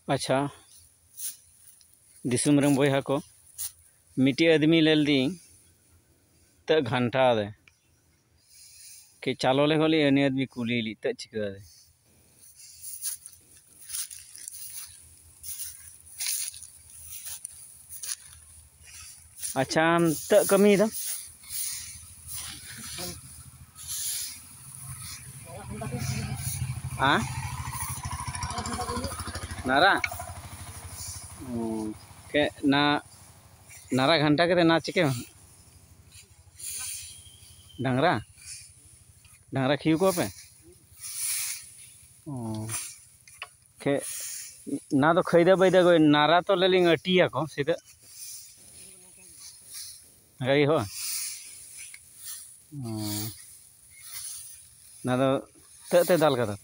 अच्छा दिसुम रंग बोया को मिट्टी आदमी लेल दी त घंटा दे के चालो ले होली अनि आदमी कुली ली त चिका दे अच्छा हम त कमी दा आ नारा के ना नारा घंटा के ना चिके डांगरा डांगरा खीव को पे के ना तो खैदा बैदा गो नारा तो लेलिंग अटिया को सीधा गई हो ना तो ते दाल का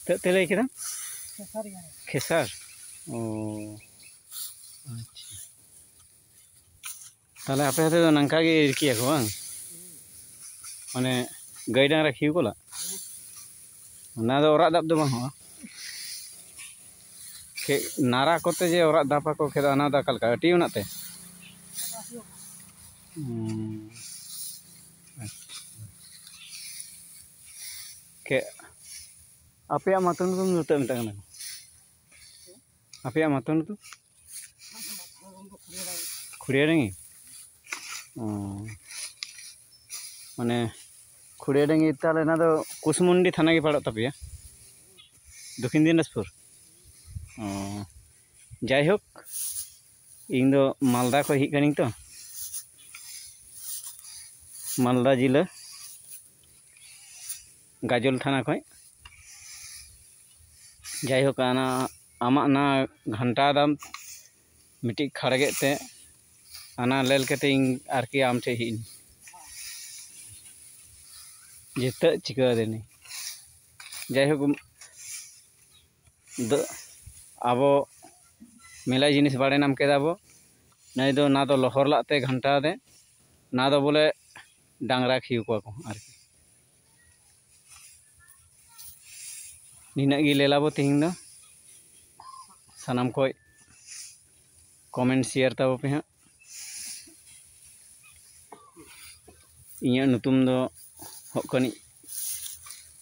ते ले किदा खेसार ओ अच्छा ताले आपे हाथे तो नंका गे इरकिया को बांग माने गाय डांगरा खिउ कोला ना दो ओरा दाब दो बांग हो के नारा कोते जे ओरा दापा को खेदा ना दा कलका अटी उनाते के आपे मतन तुम जुते मिटागना आपे मतन तु खुड़िया रेंगी माने खुड़िया रेंगी ताले ना दो कुसमुंडी थाना के पड़ो तपिया दक्षिण दिनाजपुर जायहोक इन दो मालदा को हिज कनिंग तो मालदा जिला गाजल थाना को जायहोक आना आमा ना घंटा दाम मिट्टी खड़गे ते आना लेल कते आरकी आम ठे हिन जिते चिका देनी जायहोक आबो मेला जिनिस बाड़े नाम के दाबो नहीं दो ना तो लोहर लाते घंटा दे ना दो बोले डांगरा खिउ को आरकी निना गी लेलाबो तिहिं दो सानाम को कमेंट शेयर ताबो पे हाँ इन्या नुतुम दो होकनी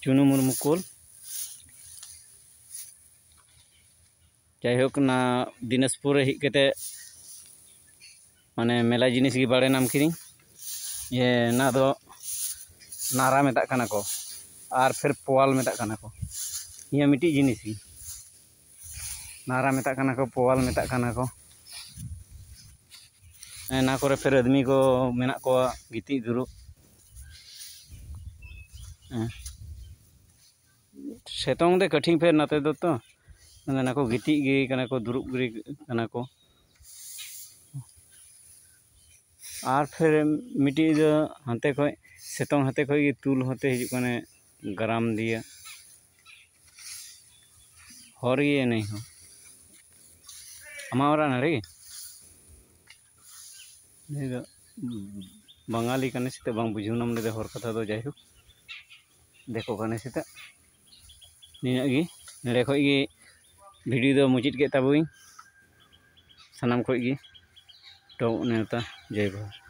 चुनु मुर्मू कोल जायहोक ना दिनाजपुर हिज केते माने मेला जिनिस गी बाड़े नाम किरी ये ना दो नारा मेता कना को और फिर पोवाल मेता कना को ये मिट्टी जिनिस गी नारा मेता कना को पोवाल मेता कना को ना करे फिर आदमी को मेना को गिती दुरुब सेतोंग दे कठिन फिर नाते दो तो ना को गिती गे कना को दुरुब गे कना को और फिर मिट्टी दो हाते को सेतोंग हाते को तुल होते हिजु कने ग्राम दिया हर ये नहीं हो हमारा ना रे बंगाली कने से बांग बुझू नाम ले हर कथा दो जायहोक देखो कने से निनागी नेड़े खो भिडियो दो मुचित के ताबुई सानाम खो तो नेता जय भारत।